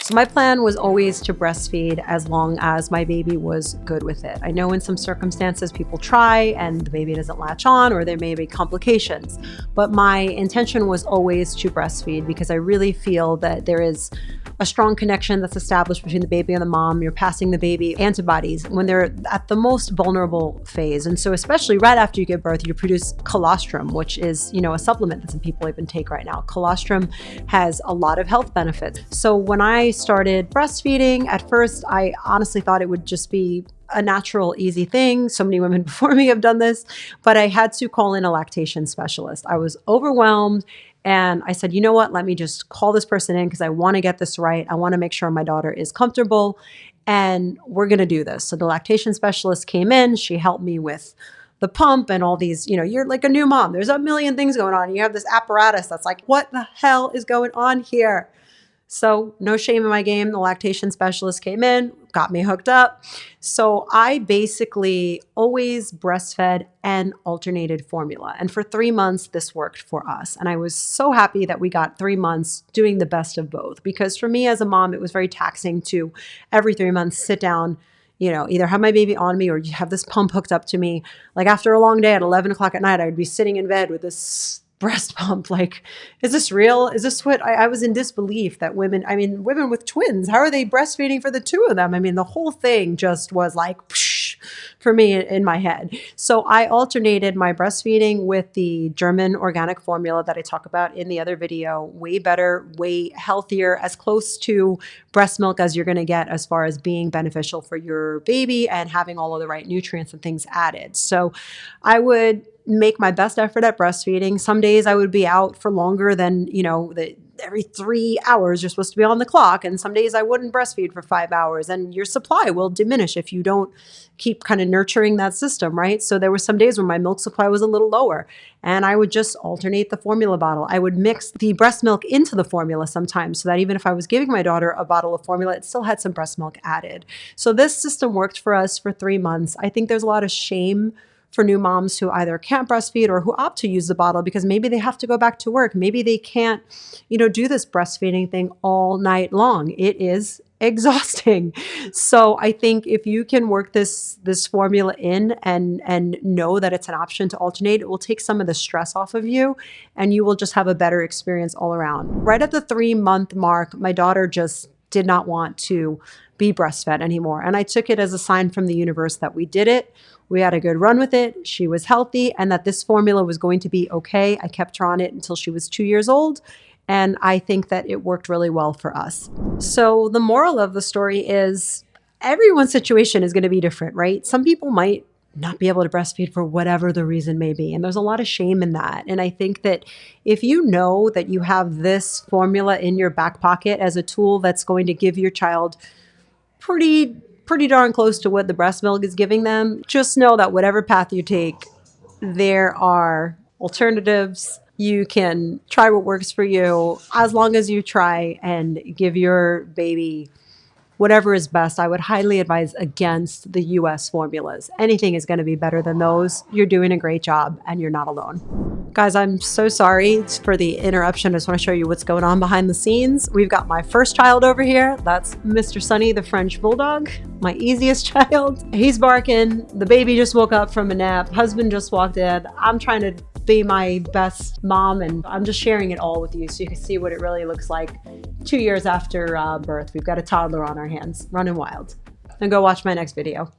So my plan was always to breastfeed as long as my baby was good with it. I know in some circumstances people try and the baby doesn't latch on or there may be complications, but my intention was always to breastfeed because I really feel that there is a strong connection that's established between the baby and the mom. You're passing the baby antibodies when they're at the most vulnerable phase. And so especially right after you give birth, you produce colostrum, which is, a supplement that some people even take right now. Colostrum has a lot of health benefits. So when I started breastfeeding, at first, I honestly thought it would just be a natural, easy thing. So many women before me have done this, but I had to call in a lactation specialist. I was overwhelmed. And I said, you know what, let me just call this person in because I want to get this right. I want to make sure my daughter is comfortable and we're going to do this. So the lactation specialist came in. She helped me with the pump and all these, you're like a new mom. There's a million things going on. You have this apparatus that's like, what the hell is going on here? So no shame in my game. The lactation specialist came in, got me hooked up. So I basically always breastfed and alternated formula. And for 3 months, this worked for us. And I was so happy that we got 3 months doing the best of both. Because for me as a mom, it was very taxing to every 3 months sit down, either have my baby on me or have this pump hooked up to me. Like after a long day at 11 o'clock at night, I would be sitting in bed with this breast pump. Like, is this real? Is this what I was in disbelief that women with twins, how are they breastfeeding for the two of them? The whole thing just was like psh, for me in my head. So I alternated my breastfeeding with the German organic formula that I talk about in the other video. Way better, way healthier, as close to breast milk as you're going to get as far as being beneficial for your baby and having all of the right nutrients and things added. So I would make my best effort at breastfeeding. Some days I would be out for longer than, every 3 hours you're supposed to be on the clock. And some days I wouldn't breastfeed for 5 hours and your supply will diminish if you don't keep kind of nurturing that system, right? So there were some days where my milk supply was a little lower and I would just alternate the formula bottle. I would mix the breast milk into the formula sometimes so that even if I was giving my daughter a bottle of formula, it still had some breast milk added. So this system worked for us for 3 months. I think there's a lot of shame for new moms who either can't breastfeed or who opt to use the bottle because maybe they have to go back to work. Maybe they can't, do this breastfeeding thing all night long. It is exhausting. So I think if you can work this formula in and know that it's an option to alternate, it will take some of the stress off of you and you will just have a better experience all around. Right at the 3-month mark, my daughter just did not want to be breastfed anymore. And I took it as a sign from the universe that we did it. We had a good run with it. She was healthy and that this formula was going to be okay. I kept her on it until she was 2 years old. And I think that it worked really well for us. So the moral of the story is everyone's situation is going to be different, right? Some people might not be able to breastfeed for whatever the reason may be. And there's a lot of shame in that. And I think that if you know that you have this formula in your back pocket as a tool that's going to give your child pretty darn close to what the breast milk is giving them, just know that whatever path you take, there are alternatives. You can try what works for you as long as you try and give your baby whatever is best. I would highly advise against the US formulas. Anything is going to be better than those. You're doing a great job and you're not alone. Guys, I'm so sorry for the interruption. I just want to show you what's going on behind the scenes. We've got my first child over here. That's Mr. Sunny, the French bulldog, my easiest child. He's barking. The baby just woke up from a nap. Husband just walked in. I'm trying to be my best mom and I'm just sharing it all with you so you can see what it really looks like 2 years after birth. We've got a toddler on our hands running wild. And go watch my next video.